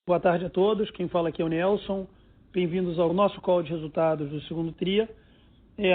Boa tarde a todos, quem fala aqui é o Nelson. Bem-vindos ao nosso call de resultados do segundo TRIA.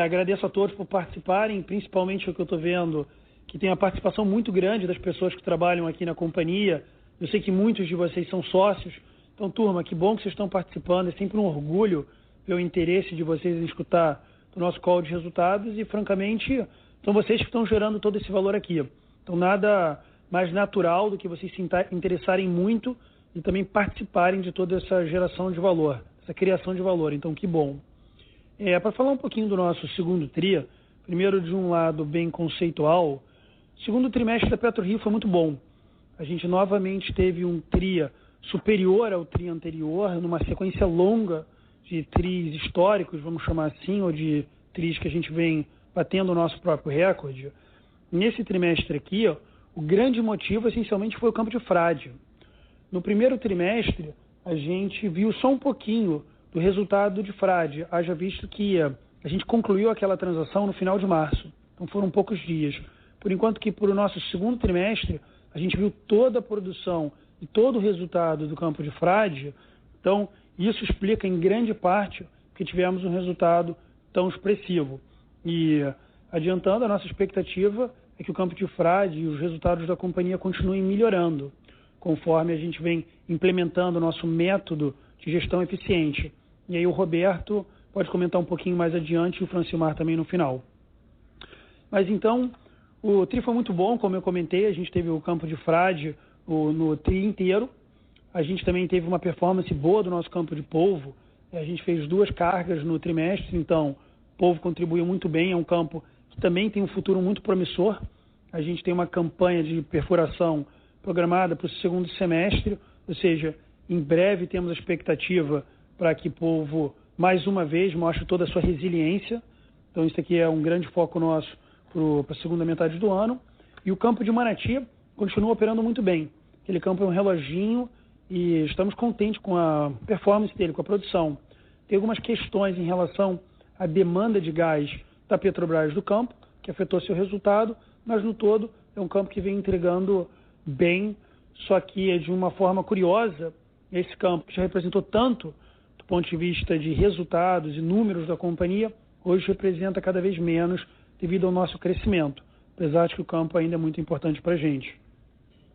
Agradeço a todos por participarem, principalmente o que eu estou vendo, que tem uma participação muito grande das pessoas que trabalham aqui na companhia. Eu sei que muitos de vocês são sócios. Então, turma, que bom que vocês estão participando. É sempre um orgulho ver o interesse de vocês em escutar o nosso call de resultados e, francamente, são vocês que estão gerando todo esse valor aqui. Então, nada mais natural do que vocês se interessarem muito e também participarem de toda essa geração de valor, essa criação de valor. Então, que bom. Para falar um pouquinho do nosso segundo TRIA, primeiro de um lado bem conceitual, o segundo trimestre da PetroRio foi muito bom. A gente novamente teve um TRIA superior ao TRIA anterior, numa sequência longa de TRIs históricos, vamos chamar assim, ou de TRIs que a gente vem batendo o nosso próprio recorde. Nesse trimestre aqui, o grande motivo essencialmente foi o campo de frade. No primeiro trimestre, a gente viu só um pouquinho do resultado de frade, haja visto que a gente concluiu aquela transação no final de março, então foram poucos dias. Por enquanto que para o nosso segundo trimestre, a gente viu toda a produção e todo o resultado do campo de frade, então isso explica em grande parte que tivemos um resultado tão expressivo. E adiantando, a nossa expectativa é que o campo de frade e os resultados da companhia continuem melhorando, conforme a gente vem implementando o nosso método de gestão eficiente. E aí o Roberto pode comentar um pouquinho mais adiante e o Francilmar também no final. Mas então, o TRI foi muito bom, como eu comentei, a gente teve o campo de frade no TRI inteiro. A gente também teve uma performance boa do nosso campo de polvo. A gente fez 2 cargas no trimestre, então o polvo contribuiu muito bem, é um campo que também tem um futuro muito promissor. A gente tem uma campanha de perfuração programada para o segundo semestre, ou seja, em breve temos a expectativa para que o polvo, mais uma vez, mostre toda a sua resiliência. Então, isso aqui é um grande foco nosso para a segunda metade do ano. E o campo de Manati continua operando muito bem. Aquele campo é um reloginho e estamos contentes com a performance dele, com a produção. Tem algumas questões em relação à demanda de gás da Petrobras do campo, que afetou seu resultado, mas no todo é um campo que vem entregando bem, só que é de uma forma curiosa. Esse campo que já representou tanto do ponto de vista de resultados e números da companhia, hoje representa cada vez menos devido ao nosso crescimento, apesar de que o campo ainda é muito importante para a gente.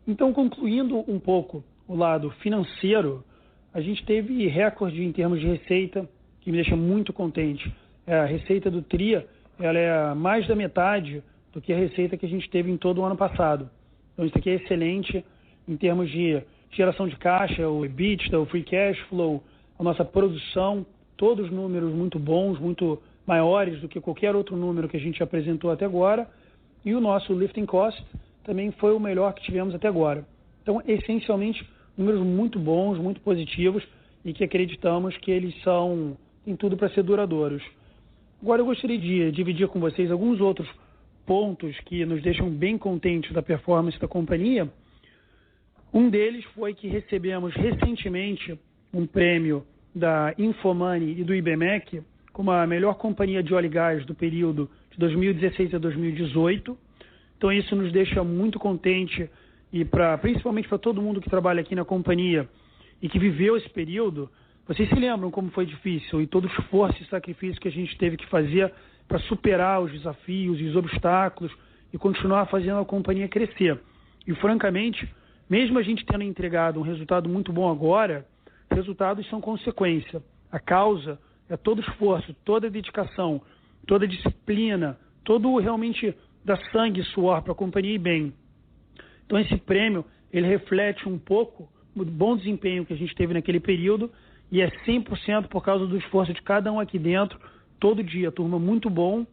Então, concluindo um pouco o lado financeiro, a gente teve recorde em termos de receita, que me deixa muito contente. A receita do TRIA ela é mais da metade do que a receita que a gente teve em todo o ano passado. Então, isso aqui é excelente em termos de geração de caixa, o EBITDA, o free cash flow, a nossa produção, todos números muito bons, muito maiores do que qualquer outro número que a gente apresentou até agora. E o nosso lifting cost também foi o melhor que tivemos até agora. Então, essencialmente, números muito bons, muito positivos e que acreditamos que eles têm tudo para ser duradouros. Agora, eu gostaria de dividir com vocês alguns outros pontos que nos deixam bem contentes da performance da companhia. Um deles foi que recebemos recentemente um prêmio da Infomoney e do IBMEC como a melhor companhia de óleo e gás do período de 2016 a 2018. Então isso nos deixa muito contente e principalmente para todo mundo que trabalha aqui na companhia e que viveu esse período. Vocês se lembram como foi difícil e todo o esforço e sacrifício que a gente teve que fazer para superar os desafios e os obstáculos e continuar fazendo a companhia crescer. E, francamente, mesmo a gente tendo entregado um resultado muito bom agora, resultados são consequência. A causa é todo o esforço, toda a dedicação, toda a disciplina, todo realmente dar sangue e suor para a companhia ir bem. Então, esse prêmio, ele reflete um pouco o bom desempenho que a gente teve naquele período e é 100% por causa do esforço de cada um aqui dentro, todo dia, turma, muito bom.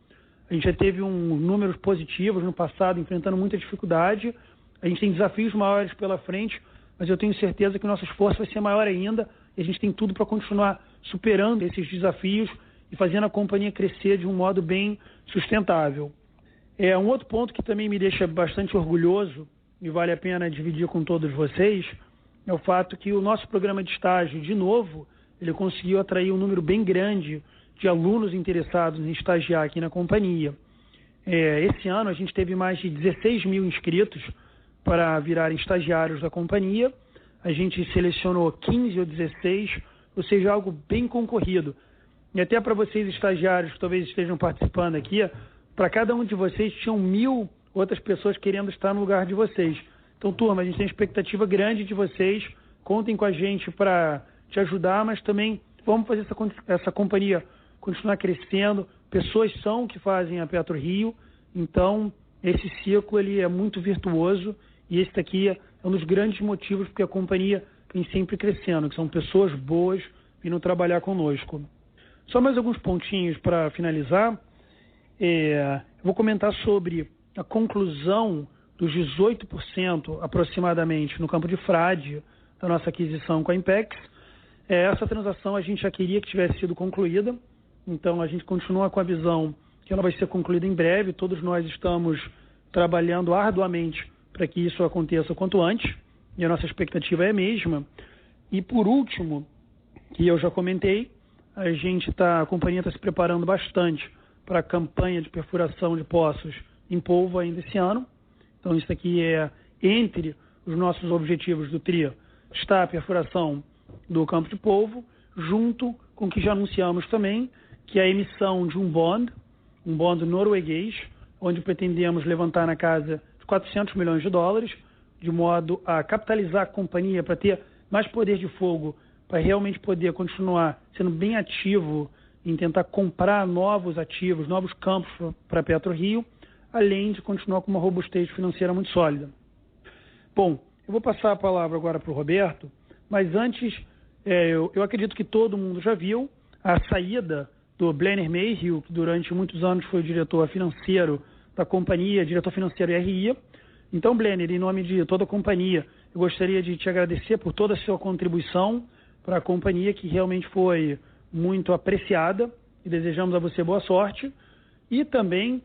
A gente já teve números positivos no passado, enfrentando muita dificuldade. A gente tem desafios maiores pela frente, mas eu tenho certeza que o nosso esforço vai ser maior ainda e a gente tem tudo para continuar superando esses desafios e fazendo a companhia crescer de um modo bem sustentável. Um outro ponto que também me deixa bastante orgulhoso e vale a pena dividir com todos vocês é o fato que o nosso programa de estágio, de novo, ele conseguiu atrair um número bem grande de alunos interessados em estagiar aqui na companhia. Esse ano a gente teve mais de 16 mil inscritos para virarem estagiários da companhia. a gente selecionou 15 ou 16, ou seja, algo bem concorrido. E até para vocês estagiários que talvez estejam participando aqui, para cada um de vocês tinham 1.000 outras pessoas querendo estar no lugar de vocês. Então, turma, a gente tem expectativa grande de vocês, contem com a gente para te ajudar, mas também vamos fazer essa companhia continuar crescendo. Pessoas são que fazem a PetroRio, então esse ciclo ele é muito virtuoso e esse daqui é um dos grandes motivos porque a companhia vem sempre crescendo, que são pessoas boas vindo trabalhar conosco. Só mais alguns pontinhos para finalizar. Vou comentar sobre a conclusão dos 18% aproximadamente no campo de frade da nossa aquisição com a Inpex. Essa transação a gente já queria que tivesse sido concluída, então a gente continua com a visão que ela vai ser concluída em breve. Todos nós estamos trabalhando arduamente para que isso aconteça o quanto antes, e a nossa expectativa é a mesma. E por último, que eu já comentei, a companhia está se preparando bastante para a campanha de perfuração de poços em polvo ainda esse ano. Então isso aqui é entre os nossos objetivos do TRI, está a perfuração do campo de polvo, junto com o que já anunciamos também, que é a emissão de um bond norueguês, onde pretendemos levantar na casa de 400 milhões de dólares, de modo a capitalizar a companhia para ter mais poder de fogo, para realmente poder continuar sendo bem ativo em tentar comprar novos ativos, novos campos para a PetroRio, além de continuar com uma robustez financeira muito sólida. Bom, eu vou passar a palavra agora para o Roberto, mas antes, eu acredito que todo mundo já viu a saída do Blenner Mayhew, que durante muitos anos foi o diretor financeiro da companhia, diretor financeiro RI. Então, Blenner, em nome de toda a companhia, eu gostaria de te agradecer por toda a sua contribuição para a companhia, que realmente foi muito apreciada, e desejamos a você boa sorte. E também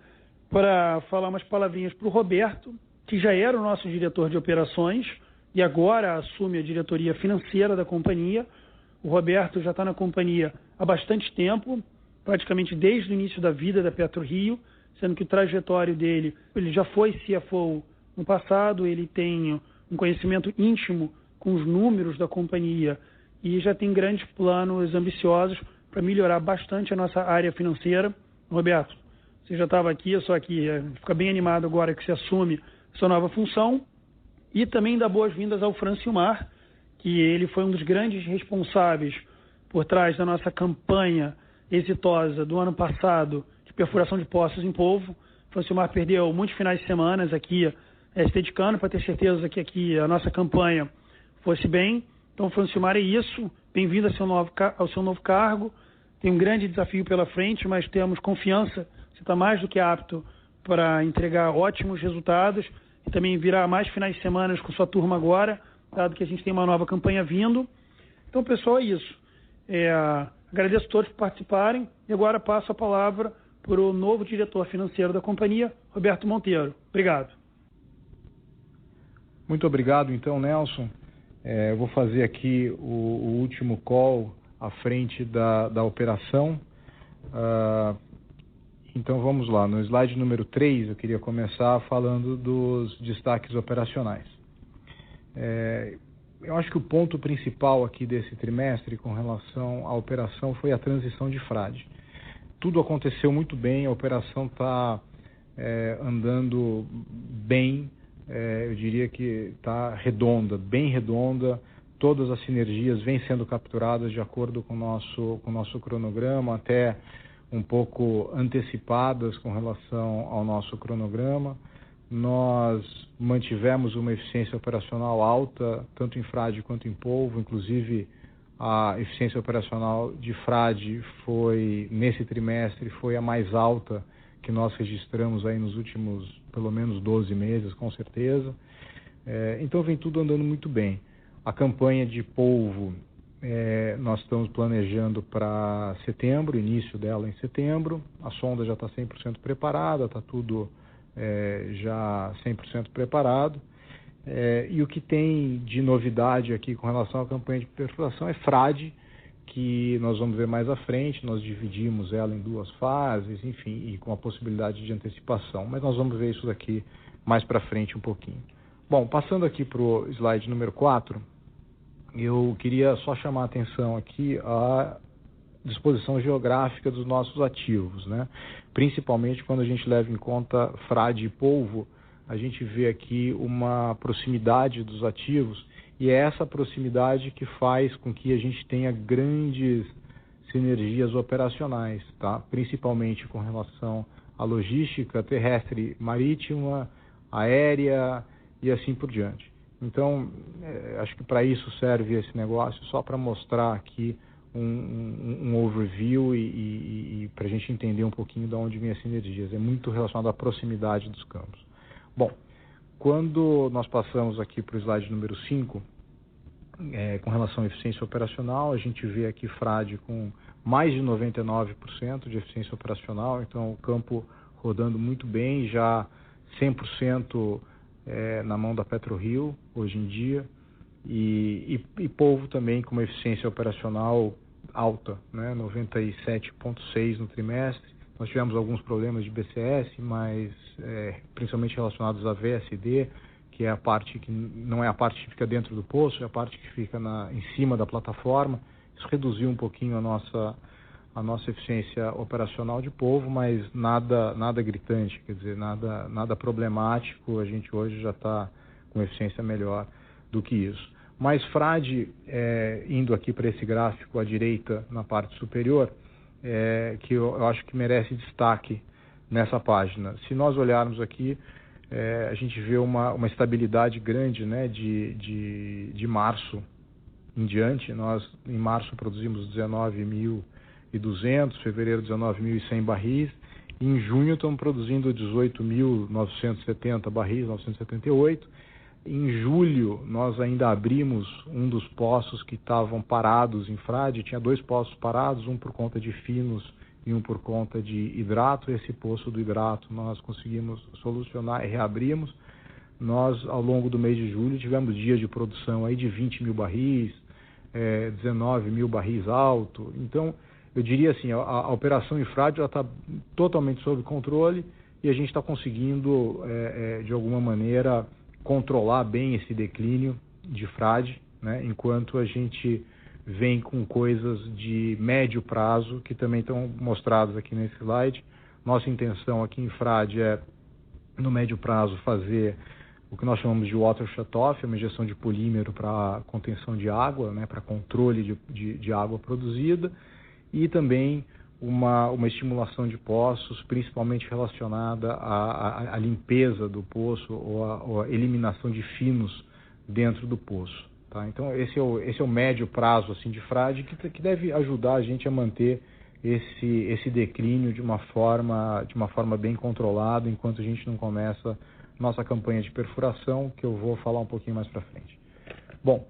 para falar umas palavrinhas para o Roberto, que já era o nosso diretor de operações e agora assume a diretoria financeira da companhia. O Roberto já está na companhia há bastante tempo, praticamente desde o início da vida da PetroRio, sendo que o trajetório dele, ele já foi CFO no passado, ele tem um conhecimento íntimo com os números da companhia e já tem grandes planos ambiciosos para melhorar bastante a nossa área financeira. Roberto, você já estava aqui, só que fica bem animado agora que você assume sua nova função. E também dar boas-vindas ao Francilmar, que ele foi um dos grandes responsáveis por trás da nossa campanha exitosa do ano passado de perfuração de poços em polvo. O Francilmar perdeu muitos finais de semana aqui se dedicando para ter certeza que aqui a nossa campanha fosse bem. Então, Francilmar, é isso. Bem-vindo ao seu novo cargo. Tem um grande desafio pela frente, mas temos confiança. Você está mais do que apto para entregar ótimos resultados e também virar mais finais de semana com sua turma agora, dado que a gente tem uma nova campanha vindo. Então, pessoal, é isso. Agradeço a todos por participarem e agora passo a palavra para o novo diretor financeiro da companhia, Roberto Monteiro. Obrigado. Muito obrigado, então, Nelson. Eu vou fazer aqui o último call à frente da operação. Então vamos lá, no slide número 3 eu queria começar falando dos destaques operacionais. Eu acho que o ponto principal aqui desse trimestre com relação à operação foi a transição de frade. Tudo aconteceu muito bem, a operação está andando bem, eu diria que está bem redonda, todas as sinergias vêm sendo capturadas de acordo com o nosso cronograma, até um pouco antecipadas com relação ao nosso cronograma. Nós mantivemos uma eficiência operacional alta, tanto em frade quanto em polvo, inclusive a eficiência operacional de frade nesse trimestre, foi a mais alta que nós registramos aí nos últimos, pelo menos 12 meses, com certeza. Então vem tudo andando muito bem. A campanha de polvo, nós estamos planejando para setembro, início dela em setembro. A sonda já está 100% preparada, está tudo já 100% preparado. E o que tem de novidade aqui com relação à campanha de perfuração é frade, que nós vamos ver mais à frente. Nós dividimos ela em 2 fases, enfim, e com a possibilidade de antecipação. Mas nós vamos ver isso daqui mais para frente um pouquinho. Bom, passando aqui para o slide número 4, eu queria só chamar a atenção aqui à disposição geográfica dos nossos ativos, né? Principalmente quando a gente leva em conta frade e polvo, a gente vê aqui uma proximidade dos ativos, e é essa proximidade que faz com que a gente tenha grandes sinergias operacionais, tá? Principalmente com relação à logística terrestre, marítima, aérea e assim por diante. Então, acho que para isso serve esse negócio, só para mostrar aqui um overview e para a gente entender um pouquinho de onde vem as sinergias. É muito relacionado à proximidade dos campos. Bom, quando nós passamos aqui para o slide número 5, com relação à eficiência operacional, a gente vê aqui frade com mais de 99% de eficiência operacional, então o campo rodando muito bem, já 100% na mão da PetroRio hoje em dia, e polvo também com uma eficiência operacional alta, né, 97,6% no trimestre. Nós tivemos alguns problemas de BCS, mas principalmente relacionados a VSD, que é a parte que não é a parte que fica dentro do poço, é a parte que fica em cima da plataforma. Isso reduziu um pouquinho a nossa eficiência operacional de polvo, mas nada gritante, quer dizer, nada problemático. A gente hoje já está com eficiência melhor do que isso. Mas frade, indo aqui para esse gráfico à direita, na parte superior, que eu acho que merece destaque nessa página. Se nós olharmos aqui, a gente vê uma estabilidade grande, né, de março em diante. Nós, em março, produzimos 19.200, fevereiro 19.100 barris, e em junho estamos produzindo 18.970 barris, 978. Em julho, nós ainda abrimos um dos poços que estavam parados em frade. Tinha 2 poços parados, um por conta de finos e um por conta de hidrato. Esse poço do hidrato nós conseguimos solucionar e reabrimos. Nós, ao longo do mês de julho, tivemos dias de produção aí de 20 mil barris, 19 mil barris alto. Então, eu diria assim, a operação em frade já está totalmente sob controle, e a gente está conseguindo, de alguma maneira, controlar bem esse declínio de frade, né, enquanto a gente vem com coisas de médio prazo, que também estão mostradas aqui nesse slide. Nossa intenção aqui em frade é, no médio prazo, fazer o que nós chamamos de water shutoff, uma injeção de polímero para contenção de água, né, para controle de água produzida, e também uma estimulação de poços, principalmente relacionada à limpeza do poço ou à eliminação de finos dentro do poço. Tá? Então, esse é o médio prazo assim, de frade, que deve ajudar a gente a manter esse declínio de uma forma bem controlada, enquanto a gente não começa nossa campanha de perfuração, que eu vou falar um pouquinho mais para frente. Bom,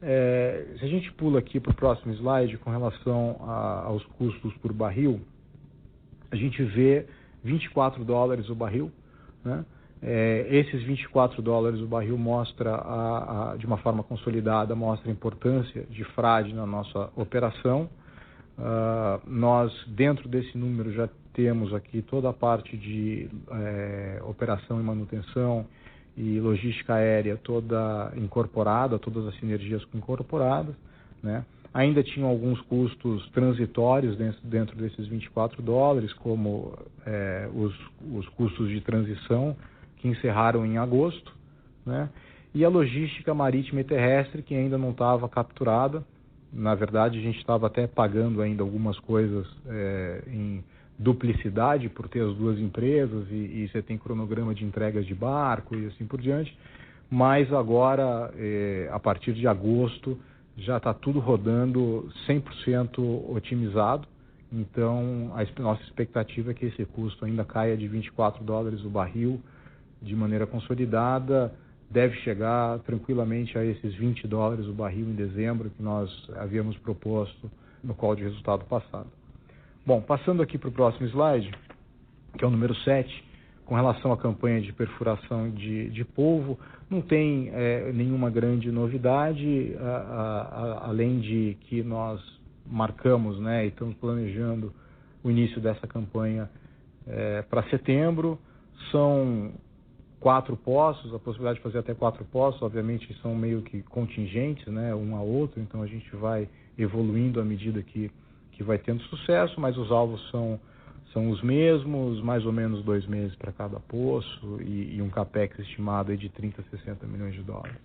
se a gente pula aqui para o próximo slide, com relação aos custos por barril, a gente vê $24 o barril, né? Esses $24 o barril mostra, de uma forma consolidada, mostra a importância de frade na nossa operação. Nós, dentro desse número, já temos aqui toda a parte de operação e manutenção e logística aérea toda incorporada, todas as sinergias incorporadas, né? Ainda tinham alguns custos transitórios dentro desses $24, como os custos de transição, que encerraram em agosto, né? E a logística marítima e terrestre, que ainda não estava capturada. Na verdade, a gente estava até pagando ainda algumas coisas em duplicidade por ter as duas empresas, e você tem cronograma de entregas de barco e assim por diante, mas agora, a partir de agosto, já está tudo rodando 100% otimizado. Então, a nossa expectativa é que esse custo ainda caia de $24 o barril de maneira consolidada. Deve chegar tranquilamente a esses $20 o barril em dezembro, que nós havíamos proposto no call de resultado passado. Bom, passando aqui para o próximo slide, que é o número 7, com relação à campanha de perfuração de polvo, não tem nenhuma grande novidade, além de que nós marcamos, né, e estamos planejando o início dessa campanha para setembro. São 4 poços, a possibilidade de fazer até 4 poços, obviamente são meio que contingentes, né, um a outro, então a gente vai evoluindo à medida que vai tendo sucesso, mas os alvos são os mesmos, mais ou menos 2 meses para cada poço e um capex estimado aí de 30 a 60 milhões de dólares.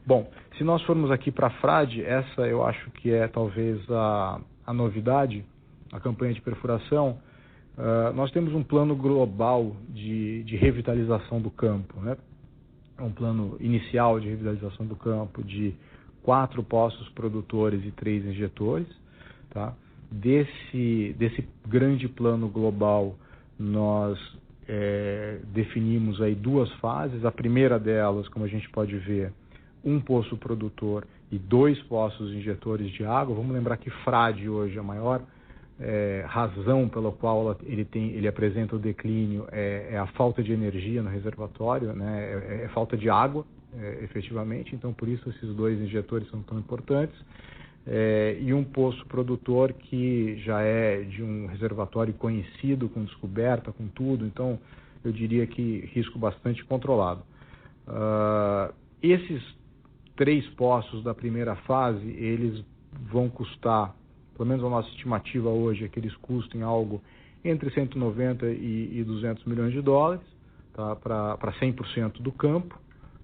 Bom, se nós formos aqui para a Frade, essa eu acho que é talvez a novidade, a campanha de perfuração. Nós temos um plano global de revitalização do campo, né? Um plano inicial de revitalização do campo de 4 poços produtores e 3 injetores, tá? Desse grande plano global, nós definimos aí 2 fases. A primeira delas, como a gente pode ver, um poço produtor e 2 poços injetores de água. Vamos lembrar que Frade hoje, a maior razão pela qual ele apresenta o declínio é a falta de energia no reservatório, né? É falta de água, efetivamente. Então, por isso, esses 2 injetores são tão importantes. E um poço produtor que já é de um reservatório conhecido, com descoberta, com tudo. Então, eu diria que risco bastante controlado. Esses 3 poços da primeira fase, eles vão custar, pelo menos a nossa estimativa hoje é que eles custem algo entre 190 e 200 milhões de dólares, tá? Para 100% do campo,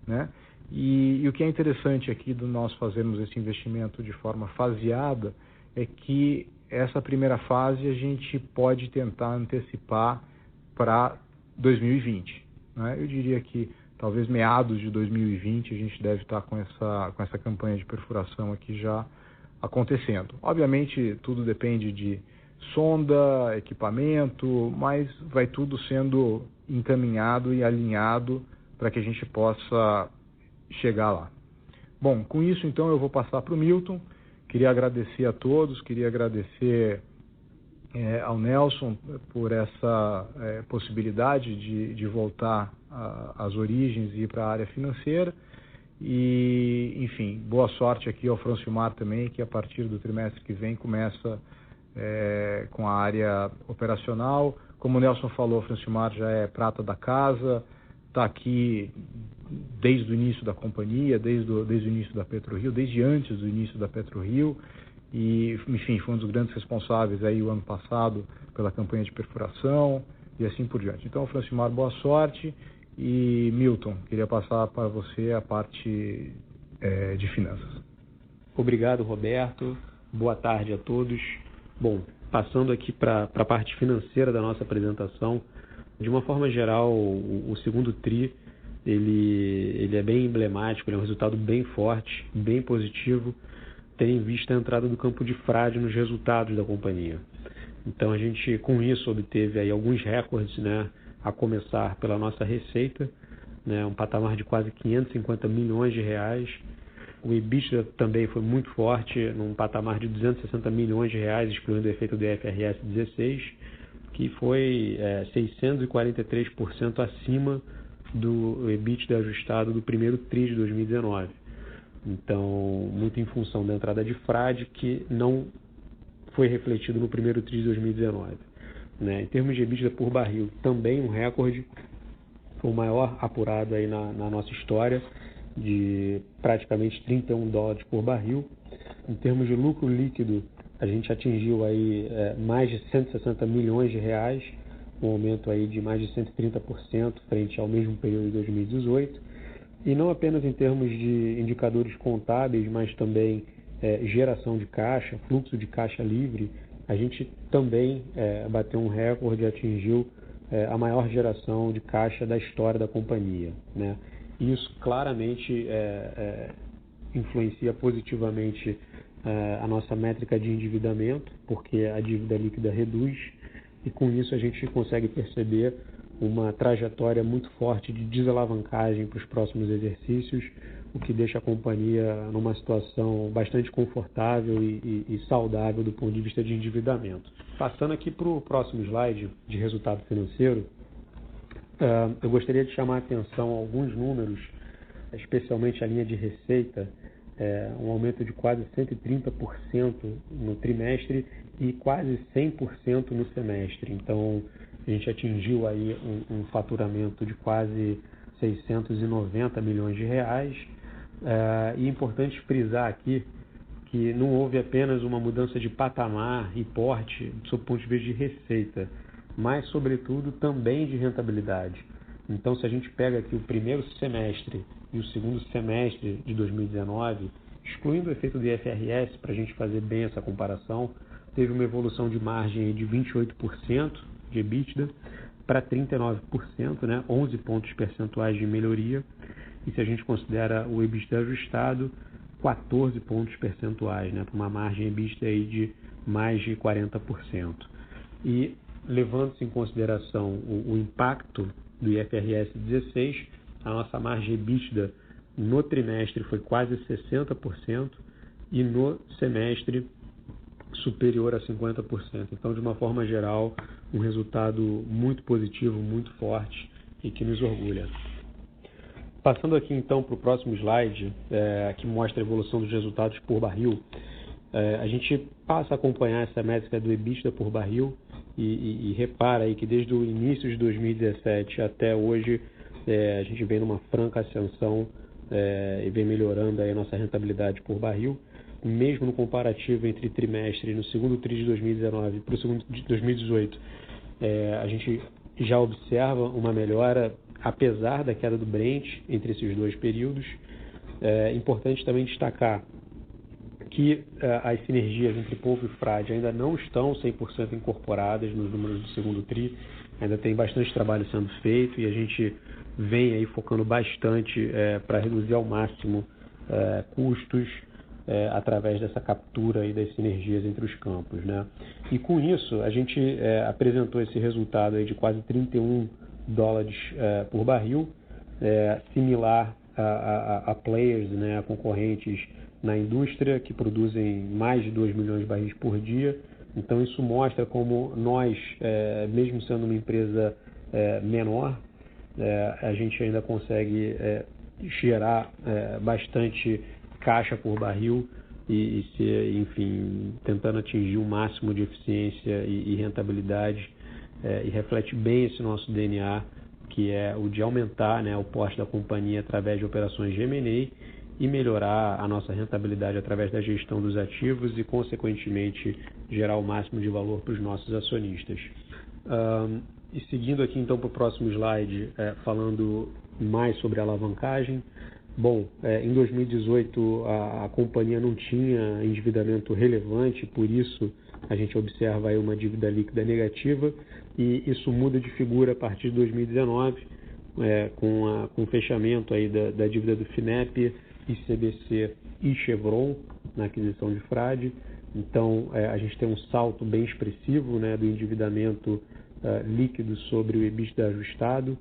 né? E o que é interessante aqui de nós fazermos esse investimento de forma faseada é que essa primeira fase a gente pode tentar antecipar para 2020, né? Eu diria que talvez meados de 2020 a gente deve estar com essa campanha de perfuração aqui já acontecendo. Obviamente tudo depende de sonda, equipamento, mas vai tudo sendo encaminhado e alinhado para que a gente possa chegar lá. Bom, com isso então eu vou passar para o Milton. Queria agradecer a todos, queria agradecer ao Nelson por essa possibilidade de voltar às origens e ir para a área financeira. E, enfim, boa sorte aqui ao Francilmar também, que a partir do trimestre que vem começa com a área operacional. Como o Nelson falou, o Francilmar já é prata da casa, está aqui desde o início da companhia, desde o início da PetroRio, desde antes do início da PetroRio. E, enfim, foi um dos grandes responsáveis aí o ano passado pela campanha de perfuração e assim por diante. Então, Francilmar, boa sorte. E, Milton, queria passar para você a parte de finanças. Obrigado, Roberto. Boa tarde a todos. Bom, passando aqui para a parte financeira da nossa apresentação, de uma forma geral, o segundo TRI, ele é bem emblemático, ele é um resultado bem forte, bem positivo, tendo em vista a entrada do campo de Frade nos resultados da companhia. Então, a gente, com isso, obteve aí alguns recordes, né, a começar pela nossa receita, né, um patamar de quase 550 milhões de reais. O EBITDA também foi muito forte, num patamar de 260 milhões de reais, excluindo o efeito do IFRS 16, que foi 643% acima do EBITDA ajustado do primeiro TRI de 2019. Então, muito em função da entrada de Frade, que não foi refletido no primeiro TRI de 2019. Né? Em termos de EBITDA por barril, também um recorde, foi o maior apurado aí na nossa história, de praticamente 31 dólares por barril. Em termos de lucro líquido, a gente atingiu aí mais de 160 milhões de reais, um aumento aí de mais de 130% frente ao mesmo período de 2018. E não apenas em termos de indicadores contábeis, mas também geração de caixa, fluxo de caixa livre, a gente também bateu um recorde e atingiu a maior geração de caixa da história da companhia, né? Isso claramente influencia positivamente a nossa métrica de endividamento, porque a dívida líquida reduz, e com isso a gente consegue perceber uma trajetória muito forte de desalavancagem para os próximos exercícios, o que deixa a companhia numa situação bastante confortável e saudável do ponto de vista de endividamento. Passando aqui para o próximo slide de resultado financeiro, eu gostaria de chamar a atenção a alguns números, especialmente a linha de receita, um aumento de quase 130% no trimestre e quase 100% no semestre. Então, a gente atingiu aí um faturamento de quase 690 milhões de reais. E é importante frisar aqui que não houve apenas uma mudança de patamar e porte sob o ponto de vista de receita, mas, sobretudo, também de rentabilidade. Então, se a gente pega aqui o primeiro semestre e o segundo semestre de 2019, excluindo o efeito do IFRS, para a gente fazer bem essa comparação, teve uma evolução de margem de 28% de EBITDA para 39%, né? 11 pontos percentuais de melhoria. E se a gente considera o EBITDA ajustado, 14 pontos percentuais, né? Para uma margem EBITDA aí de mais de 40%. E levando-se em consideração o impacto do IFRS 16, a nossa margem EBITDA no trimestre foi quase 60% e no semestre superior a 50%. Então, de uma forma geral, um resultado muito positivo, muito forte e que nos orgulha. Passando aqui então para o próximo slide, que mostra a evolução dos resultados por barril, a gente passa a acompanhar essa métrica do EBITDA por barril e repara aí que desde o início de 2017 até hoje a gente vem numa franca ascensão e vem melhorando aí a nossa rentabilidade por barril. Mesmo no comparativo entre trimestre no segundo tri de 2019 para o segundo de 2018, a gente já observa uma melhora, apesar da queda do Brent entre esses dois períodos. É importante também destacar que as sinergias entre Polvo e Frade ainda não estão 100% incorporadas nos números do segundo tri, ainda tem bastante trabalho sendo feito e a gente vem aí focando bastante para reduzir ao máximo custos através dessa captura aí das sinergias entre os campos, né? E com isso a gente apresentou esse resultado aí de quase $31 por barril, similar a players, né, a concorrentes na indústria que produzem mais de 2 milhões de barris por dia. Então isso mostra como nós, mesmo sendo uma empresa menor, a gente ainda consegue gerar bastante caixa por barril e enfim, tentando atingir o máximo de eficiência e rentabilidade, e reflete bem esse nosso DNA, que é o de aumentar, né, o porte da companhia através de operações de M&A e melhorar a nossa rentabilidade através da gestão dos ativos e, consequentemente, gerar o máximo de valor para os nossos acionistas. E seguindo aqui então para o próximo slide, falando mais sobre a alavancagem. Bom, em 2018 a companhia não tinha endividamento relevante, por isso a gente observa aí uma dívida líquida negativa, e isso muda de figura a partir de 2019, com o fechamento aí da dívida do FINEP, ICBC e Chevron na aquisição de Frade. Então a gente tem um salto bem expressivo, né, do endividamento líquido sobre o EBITDA ajustado,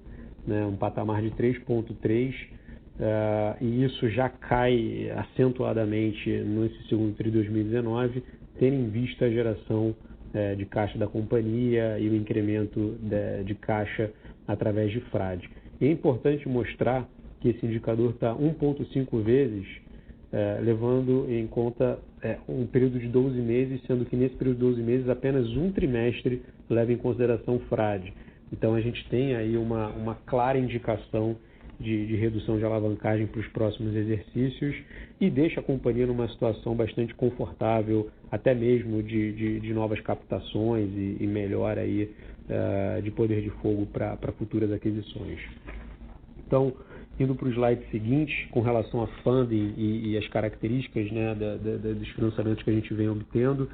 né, um patamar de 3,3, e isso já cai acentuadamente nesse segundo tri de 2019, tendo em vista a geração de caixa da companhia e o incremento de caixa através de Frade. E é importante mostrar que esse indicador está 1,5 vezes, levando em conta um período de 12 meses, sendo que nesse período de 12 meses apenas um trimestre leva em consideração Frade. Então a gente tem aí uma clara indicação de redução de alavancagem para os próximos exercícios e deixa a companhia numa situação bastante confortável, até mesmo de novas captações e melhora aí, de poder de fogo para futuras aquisições. Então, indo para o slide seguinte, com relação a funding e as características, né, dos financiamentos que a gente vem obtendo,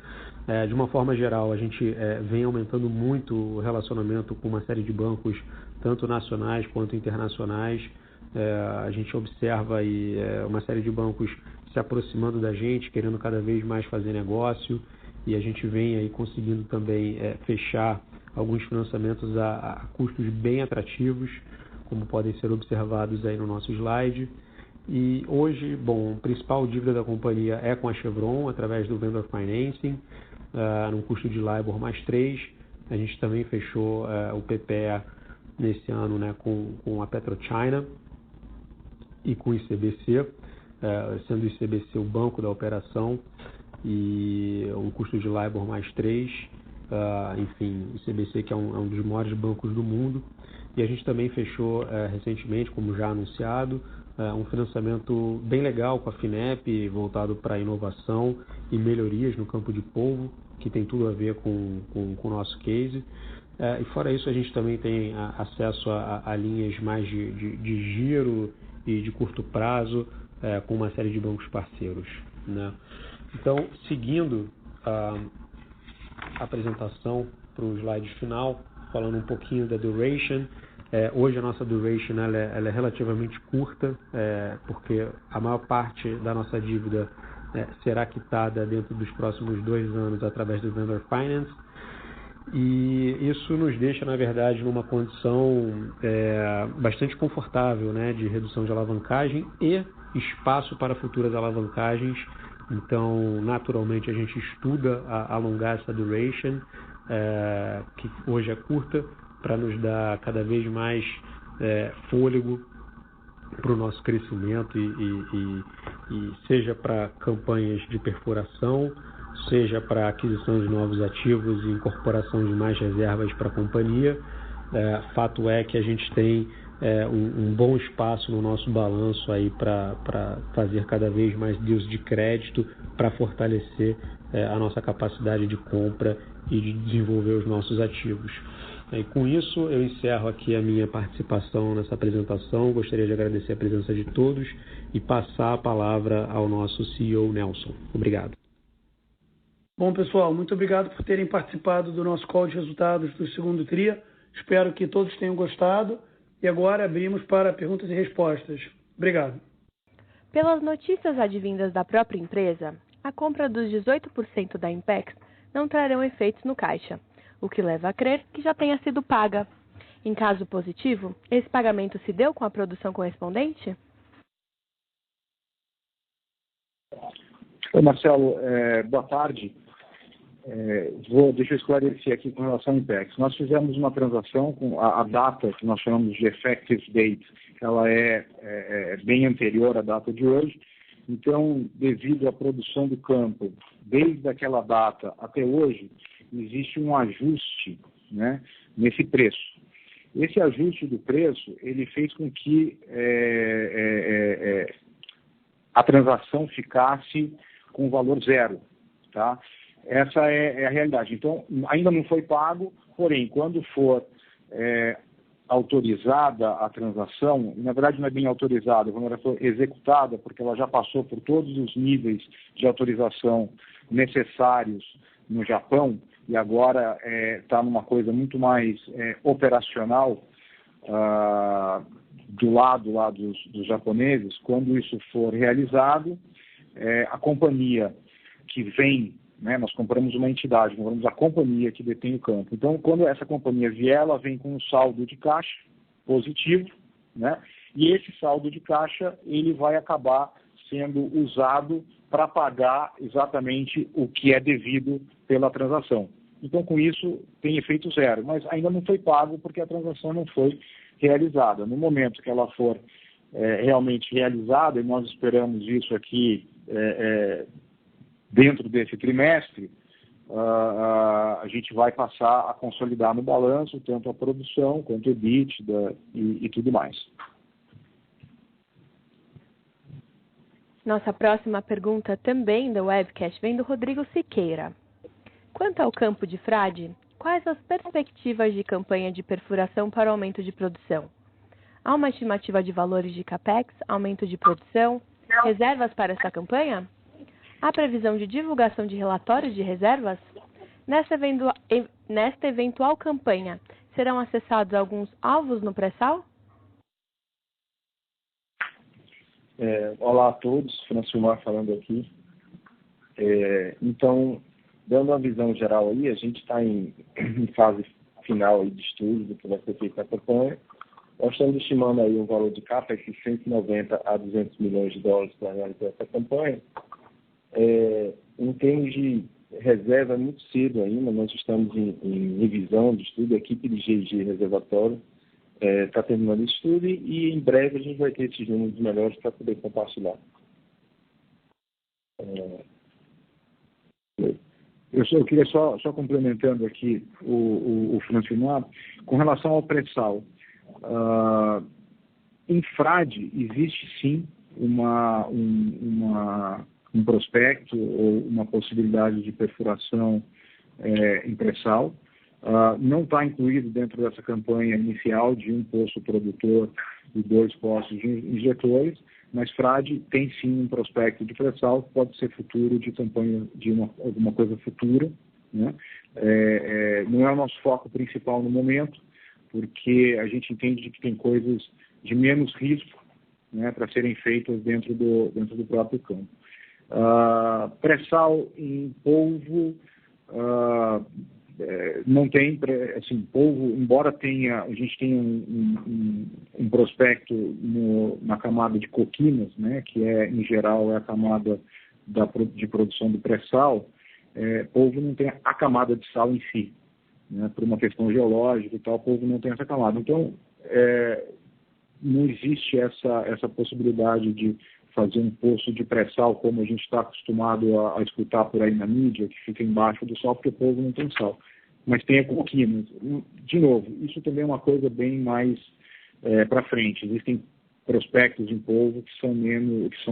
de uma forma geral, a gente vem aumentando muito o relacionamento com uma série de bancos, tanto nacionais quanto internacionais. A gente observa aí uma série de bancos se aproximando da gente, querendo cada vez mais fazer negócio, e a gente vem aí conseguindo também fechar alguns financiamentos a custos bem atrativos, como podem ser observados aí no nosso slide. E hoje, bom, a principal dívida da companhia é com a Chevron, através do Vendor Financing, num custo de LIBOR mais 3. A gente também fechou o PPE nesse ano, né, com a PetroChina e com o ICBC, sendo o ICBC o banco da operação, e um custo de LIBOR mais 3. Enfim, o ICBC que é um dos maiores bancos do mundo. E a gente também fechou recentemente, como já anunciado, um financiamento bem legal com a FINEP, voltado para inovação e melhorias no campo de polvo, que tem tudo a ver com o nosso case. E fora isso, a gente também tem acesso a linhas mais de giro e de curto prazo, com uma série de bancos parceiros, né? Então, seguindo a apresentação para o slide final, falando um pouquinho da duration. Hoje a nossa duration ela é relativamente curta, porque a maior parte da nossa dívida será quitada dentro dos próximos 2 anos através do Vendor Finance, e isso nos deixa, na verdade, numa condição bastante confortável, né, de redução de alavancagem e espaço para futuras alavancagens. Então, naturalmente, a gente estuda alongar essa duration, que hoje é curta, para nos dar cada vez mais fôlego para o nosso crescimento e seja para campanhas de perfuração, seja para aquisição de novos ativos e incorporação de mais reservas para a companhia. Fato é que a gente tem um bom espaço no nosso balanço aí para fazer cada vez mais deals de crédito, para fortalecer a nossa capacidade de compra e de desenvolver os nossos ativos. E com isso, eu encerro aqui a minha participação nessa apresentação. Gostaria de agradecer a presença de todos e passar a palavra ao nosso CEO, Nelson. Obrigado. Bom, pessoal, muito obrigado por terem participado do nosso call de resultados do segundo TRI. Espero que todos tenham gostado. E agora abrimos para perguntas e respostas. Obrigado. Pelas notícias advindas da própria empresa, a compra dos 18% da Impex não trarão efeitos no caixa, o que leva a crer que já tenha sido paga. Em caso positivo, esse pagamento se deu com a produção correspondente? Oi, Marcelo, boa tarde. Deixa eu esclarecer aqui com relação ao Impex. Nós fizemos uma transação com a data que nós chamamos de effective date, ela é bem anterior à data de hoje. Então, devido à produção do campo, desde aquela data até hoje, existe um ajuste, né, nesse preço. Esse ajuste do preço, ele fez com que a transação ficasse com valor zero, tá? Essa é a realidade. Então, ainda não foi pago, porém, quando for autorizada a transação, na verdade não é bem autorizada, quando ela for executada, porque ela já passou por todos os níveis de autorização necessários no Japão, e agora está numa coisa muito mais operacional do lado lá dos japoneses. Quando isso for realizado, a companhia que vem, né, nós compramos uma entidade, compramos a companhia que detém o campo. Então, quando essa companhia vier, ela vem com um saldo de caixa positivo, né, e esse saldo de caixa ele vai acabar sendo usado para pagar exatamente o que é devido pela transação. Então, com isso, tem efeito zero, mas ainda não foi pago porque a transação não foi realizada. No momento que ela for realmente realizada, e nós esperamos isso aqui dentro desse trimestre, a gente vai passar a consolidar no balanço tanto a produção quanto o EBITDA e tudo mais. Nossa próxima pergunta também da webcast vem do Rodrigo Siqueira. Quanto ao campo de Frade, quais as perspectivas de campanha de perfuração para o aumento de produção? Há uma estimativa de valores de CAPEX, aumento de produção, reservas para essa campanha? Há previsão de divulgação de relatórios de reservas? Nesta eventual campanha, serão acessados alguns alvos no pré-sal? Olá a todos, Francilmar falando aqui. Então, dando uma visão geral aí, a gente está em fase final aí de estudo do que vai ser feito na campanha. Nós estamos estimando aí um valor de CAPEX de 190 a 200 milhões de dólares para realizar essa campanha. Em termos de reserva, é muito cedo ainda, nós estamos em revisão de estudo, a equipe de GG reservatório está terminando o estudo e em breve a gente vai ter esses números melhores para poder compartilhar. Eu queria só complementando aqui o Francilmar, com relação ao pré-sal. Em frade, existe sim um prospecto ou uma possibilidade de perfuração em pré-sal. Não está incluído dentro dessa campanha inicial de um poço produtor e 2 poços de injetores, mas frade tem sim um prospecto de pré-sal que pode ser futuro de campanha de alguma coisa futura, né? Não é o nosso foco principal no momento, porque a gente entende que tem coisas de menos risco, né, para serem feitas dentro do próprio campo. Pré-sal em polvo, não tem, assim, polvo, embora a gente tenha um prospecto na camada de coquinas, né, que em geral é a camada de produção do pré-sal, polvo não tem a camada de sal em si, né, por uma questão geológica e tal, polvo não tem essa camada. Então, não existe essa possibilidade de fazer um poço de pré-sal como a gente está acostumado a escutar por aí na mídia, que fica embaixo do sal, porque o polvo não tem sal. Mas tem a coquina. De novo, isso também é uma coisa bem mais para frente. Existem prospectos em polvo que são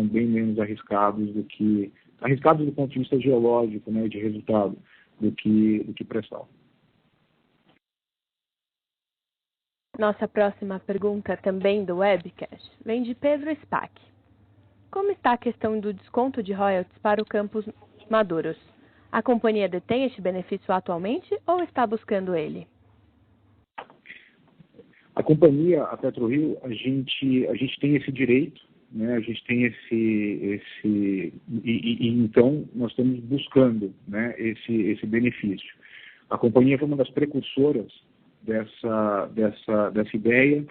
bem menos arriscados do ponto de vista geológico, né, de resultado, do que pré-sal. Nossa próxima pergunta, também do webcast, vem de Pedro Spack. Como está a questão do desconto de royalties para o campus maduros? A companhia detém este benefício atualmente ou está buscando ele? A companhia, a PetroRio, a gente tem esse direito, né? A gente tem então nós estamos buscando, né, esse benefício. A companhia foi uma das precursoras dessa ideia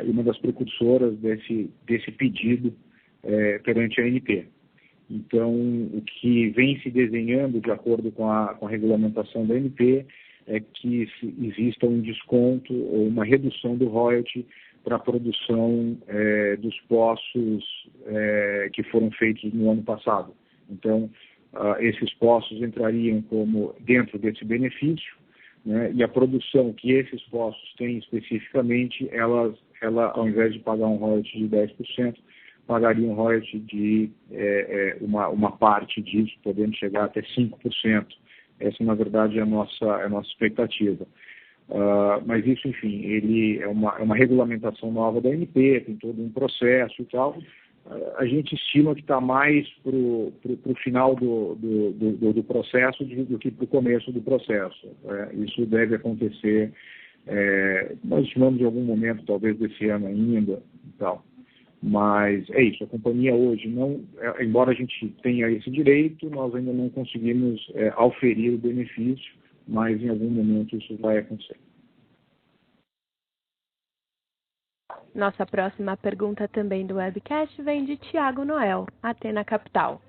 e uma das precursoras desse pedido perante a ANP. Então, o que vem se desenhando de acordo com a regulamentação da ANP é que exista um desconto ou uma redução do royalty para a produção dos poços que foram feitos no ano passado. Então, esses poços entrariam como dentro desse benefício, né, e a produção que esses poços têm especificamente, ela, ao invés de pagar um royalty de 10%, pagaria um royalty de uma parte disso, podendo chegar até 5%. Essa, na verdade, é a nossa expectativa. Mas isso, enfim, ele é uma regulamentação nova da ANP, tem todo um processo e tal. A gente estima que está mais para o final do processo do que para o começo do processo. Isso deve acontecer, nós estimamos em algum momento, talvez desse ano ainda e tal. Mas é isso, a companhia hoje, embora a gente tenha esse direito, nós ainda não conseguimos auferir o benefício, mas em algum momento isso vai acontecer. Nossa próxima pergunta, também do webcast, vem de Tiago Noel, Atena Capital.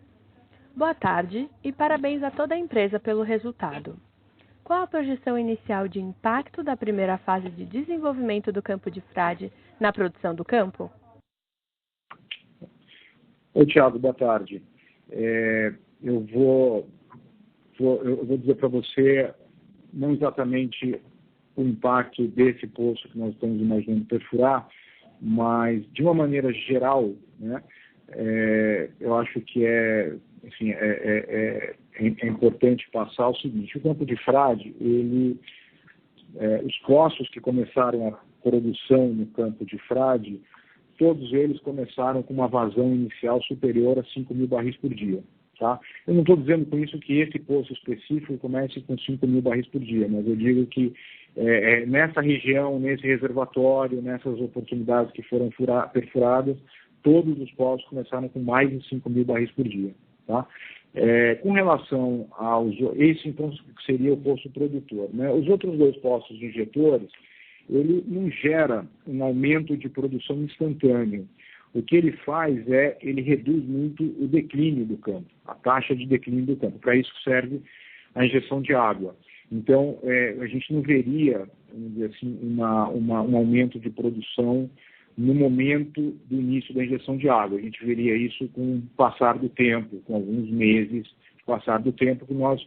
Boa tarde e parabéns a toda a empresa pelo resultado. Qual a projeção inicial de impacto da primeira fase de desenvolvimento do campo de frade na produção do campo? Oi, Tiago, boa tarde. Eu vou dizer para você, não exatamente o impacto desse poço que nós estamos imaginando perfurar, mas de uma maneira geral, né, eu acho que é importante passar o seguinte: o campo de frade, os poços que começaram a produção no campo de frade, todos eles começaram com uma vazão inicial superior a 5.000 barris por dia. Tá? Eu não estou dizendo com isso que esse poço específico comece com 5.000 barris por dia, mas eu digo que nessa região, nesse reservatório, nessas oportunidades que foram perfuradas, todos os poços começaram com mais de 5.000 barris por dia. Tá? Com relação esse então seria o poço produtor, né? Os outros 2 poços injetores, ele não gera um aumento de produção instantâneo. O que ele faz ele reduz muito o declínio do campo, a taxa de declínio do campo. Para isso serve a injeção de água. Então, a gente não veria, vamos dizer assim, um aumento de produção no momento do início da injeção de água. A gente veria isso com o passar do tempo, com alguns meses de passar do tempo, que nós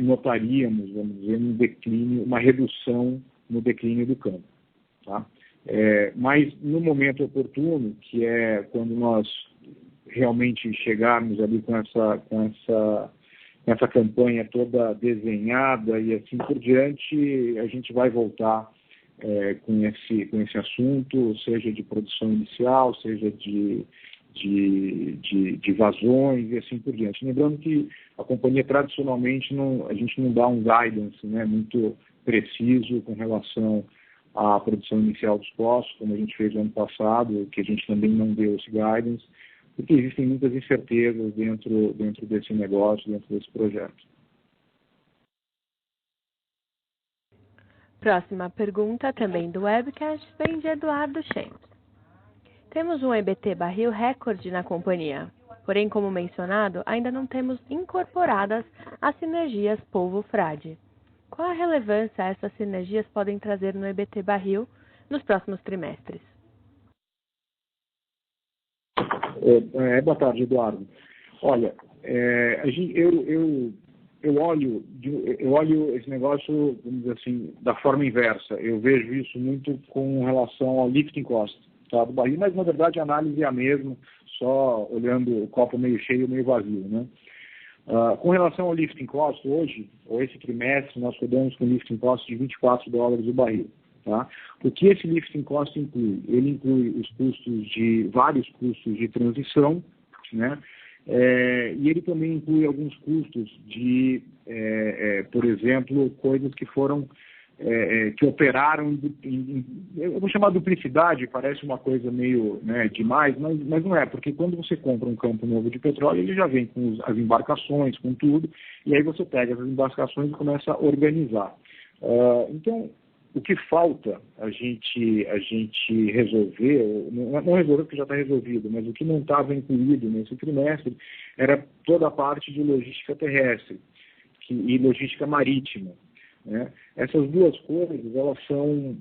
notaríamos, vamos dizer, um declínio, uma redução no declínio do campo. Tá? Mas no momento oportuno, que é quando nós realmente chegarmos ali com essa campanha toda desenhada e assim por diante, a gente vai voltar com esse assunto, seja de produção inicial, seja de vazões e assim por diante. Lembrando que a companhia tradicionalmente a gente não dá um guidance, né, muito preciso com relação à produção inicial dos poços, como a gente fez no ano passado, que a gente também não deu esse guidance, porque existem muitas incertezas dentro desse negócio, dentro desse projeto. Próxima pergunta, também do webcast, vem de Eduardo Chambers. Temos um EBT barril recorde na companhia, porém, como mencionado, ainda não temos incorporadas as sinergias polvo-frade. Qual a relevância essas sinergias podem trazer no EBT barril nos próximos trimestres? Boa tarde, Eduardo. Olha, eu olho esse negócio, vamos dizer assim, da forma inversa. Eu vejo isso muito com relação ao lifting cost, tá, do barril, mas na verdade a análise é a mesma, só olhando o copo meio cheio e meio vazio, né? Com relação ao lifting cost, hoje, ou esse trimestre, nós rodamos com lifting cost de $24 o barril. Tá? O que esse lifting cost inclui? Ele inclui os vários custos de transição, né? E ele também inclui alguns custos de, por exemplo, coisas que foram, que operaram, eu vou chamar de duplicidade, parece uma coisa meio, né, demais, mas não é, porque quando você compra um campo novo de petróleo, ele já vem com as embarcações, com tudo, e aí você pega essas embarcações e começa a organizar. Então, o que falta a gente resolver, não resolver porque já está resolvido, mas o que não estava incluído nesse trimestre era toda a parte de logística terrestre e logística marítima, né? Essas duas coisas, elas são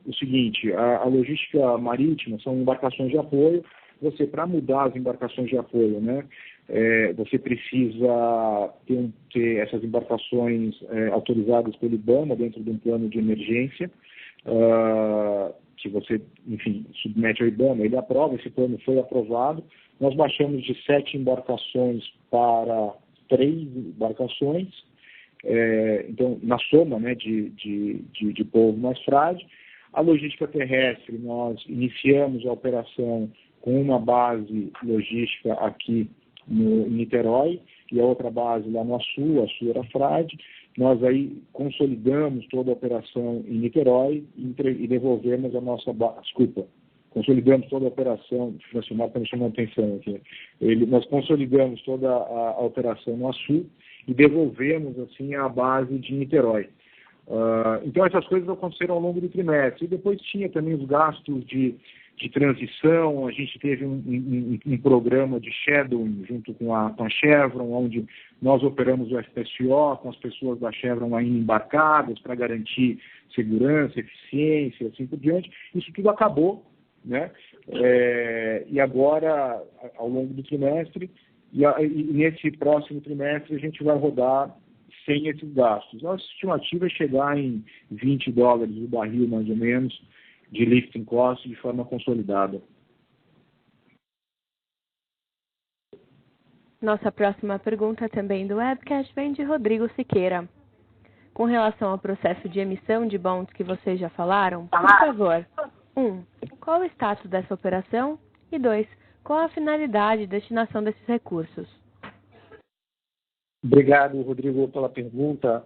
o seguinte: a logística marítima são embarcações de apoio. Você, para mudar as embarcações de apoio, né, você precisa ter essas embarcações autorizadas pelo IBAMA dentro de um plano de emergência, que você, enfim, submete ao IBAMA, ele aprova, esse plano foi aprovado. Nós baixamos de 7 embarcações para 3 embarcações, então, na soma, né, de polvo mais frade. A logística terrestre, nós iniciamos a operação com uma base logística aqui em Niterói e a outra base lá no Açu, a Açu era frade. Nós aí consolidamos toda a operação em Niterói e devolvemos a nossa base, consolidamos toda a operação, está me chamando atenção aqui, nós consolidamos toda a operação no Açu e devolvemos assim a base de Niterói. Então essas coisas aconteceram ao longo do trimestre. E depois tinha também os gastos de transição. A gente teve um programa de shadowing junto com a Chevron, onde nós operamos o FPSO com as pessoas da Chevron ainda embarcadas para garantir segurança, eficiência, assim por diante. Isso tudo acabou, né? E agora, ao longo do trimestre, e nesse próximo trimestre, a gente vai rodar sem esses gastos. Nossa estimativa é chegar em $20 o barril, mais ou menos, de lifting cost de forma consolidada. Nossa próxima pergunta, também do webcast, vem de Rodrigo Siqueira. Com relação ao processo de emissão de bonds que vocês já falaram, por favor, 1. Qual o status dessa operação? E 2. Qual a finalidade e destinação desses recursos? Obrigado, Rodrigo, pela pergunta.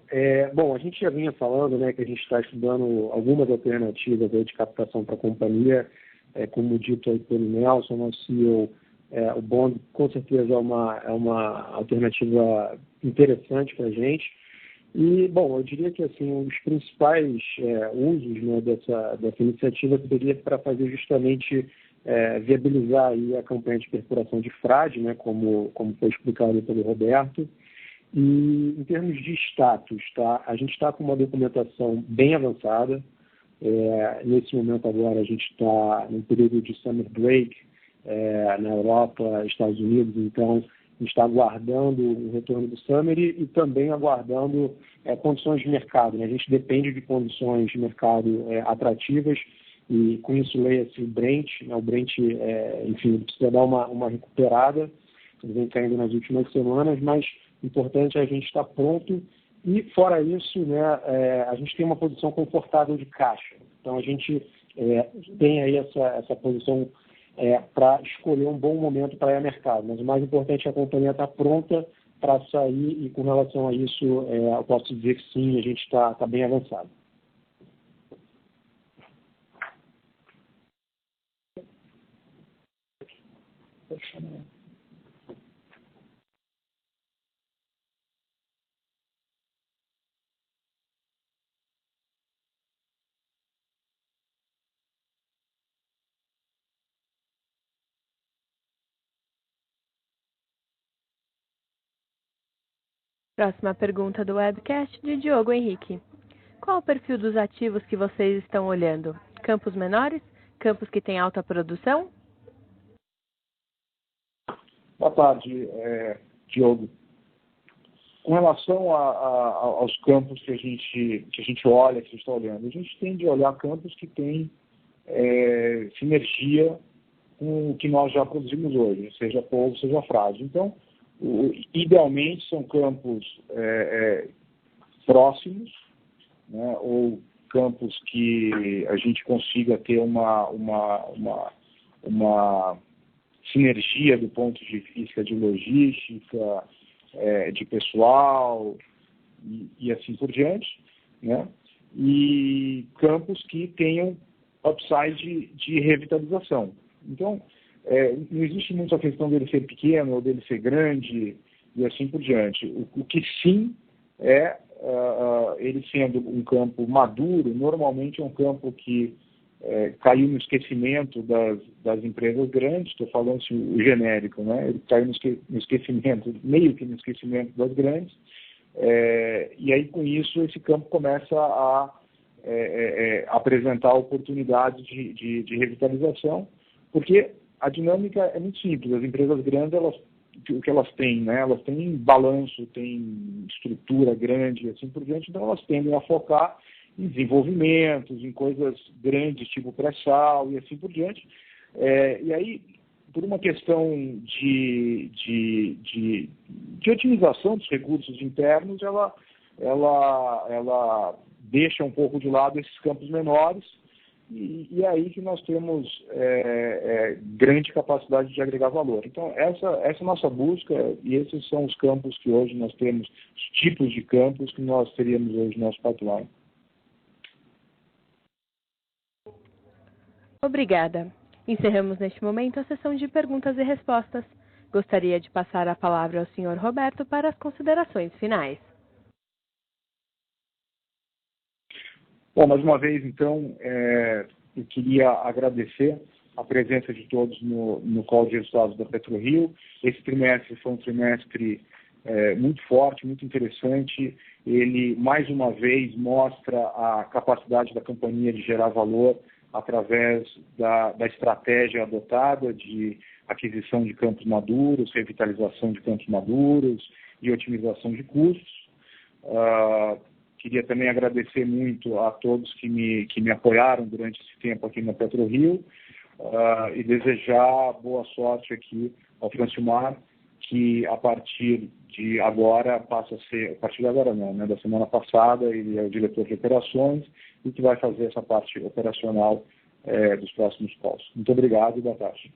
Bom, a gente já vinha falando, né, que a gente está estudando algumas alternativas de captação para a companhia, como dito aí pelo Nelson, nosso CEO, o bond com certeza é uma alternativa interessante para a gente. E, bom, eu diria que assim, um dos principais usos, né, dessa iniciativa seria para fazer justamente viabilizar aí a campanha de perfuração de frade, né, como foi explicado pelo Roberto. E em termos de status, tá? A gente está com uma documentação bem avançada. Nesse momento agora a gente está no período de summer break na Europa, Estados Unidos, então está aguardando o retorno do Summary e também aguardando condições de mercado, né? A gente depende de condições de mercado atrativas e com isso leia-se o Brent, né? O Brent, enfim, precisa dar uma recuperada, ele vem caindo nas últimas semanas, mas o importante é a gente estar pronto e, fora isso, né, a gente tem uma posição confortável de caixa. Então, a gente tem aí essa posição para escolher um bom momento para ir ao mercado. Mas o mais importante é a companhia estar pronta para sair e, com relação a isso, eu posso dizer que sim, a gente está bem avançado. Próxima pergunta do webcast de Diogo Henrique. Qual o perfil dos ativos que vocês estão olhando? Campos menores? Campos que têm alta produção? Boa tarde, Diogo. Com relação aos campos que a gente olha, que a gente está olhando, a gente tem de olhar campos que têm sinergia com o que nós já produzimos hoje, seja polvo, seja frágil. Então, idealmente são campos próximos, né, ou campos que a gente consiga ter uma sinergia do ponto de vista de logística, de pessoal e assim por diante, né? E campos que tenham upside de revitalização. Então, não existe muito a questão dele ser pequeno ou dele ser grande e assim por diante. O que sim ele sendo um campo maduro, normalmente é um campo que caiu no esquecimento das empresas grandes, estou falando assim, o genérico, né? Ele caiu no esquecimento, meio que no esquecimento das grandes, e aí com isso esse campo começa a apresentar oportunidades de revitalização, porque a dinâmica é muito simples. As empresas grandes, o que elas têm, né? Elas têm balanço, têm estrutura grande e assim por diante, então elas tendem a focar em desenvolvimentos, em coisas grandes, tipo pré-sal e assim por diante. E aí, por uma questão de otimização dos recursos internos, ela deixa um pouco de lado esses campos menores, e é aí que nós temos grande capacidade de agregar valor. Então, essa é a nossa busca, e esses são os campos que hoje nós temos, os tipos de campos que nós teríamos hoje no nosso pipeline. Obrigada. Encerramos neste momento a sessão de perguntas e respostas. Gostaria de passar a palavra ao Sr. Roberto para as considerações finais. Bom, mais uma vez, então, eu queria agradecer a presença de todos no call de resultados da PetroRio. Esse trimestre foi um trimestre muito forte, muito interessante. Ele, mais uma vez, mostra a capacidade da companhia de gerar valor através da estratégia adotada de aquisição de campos maduros, revitalização de campos maduros e otimização de custos. Queria também agradecer muito a todos que me apoiaram durante esse tempo aqui na PetroRio e desejar boa sorte aqui ao Francilmar, que a partir de agora passa a ser, a partir de agora não, né, da semana passada, ele é o diretor de operações e que vai fazer essa parte operacional dos próximos calls. Muito obrigado e boa tarde.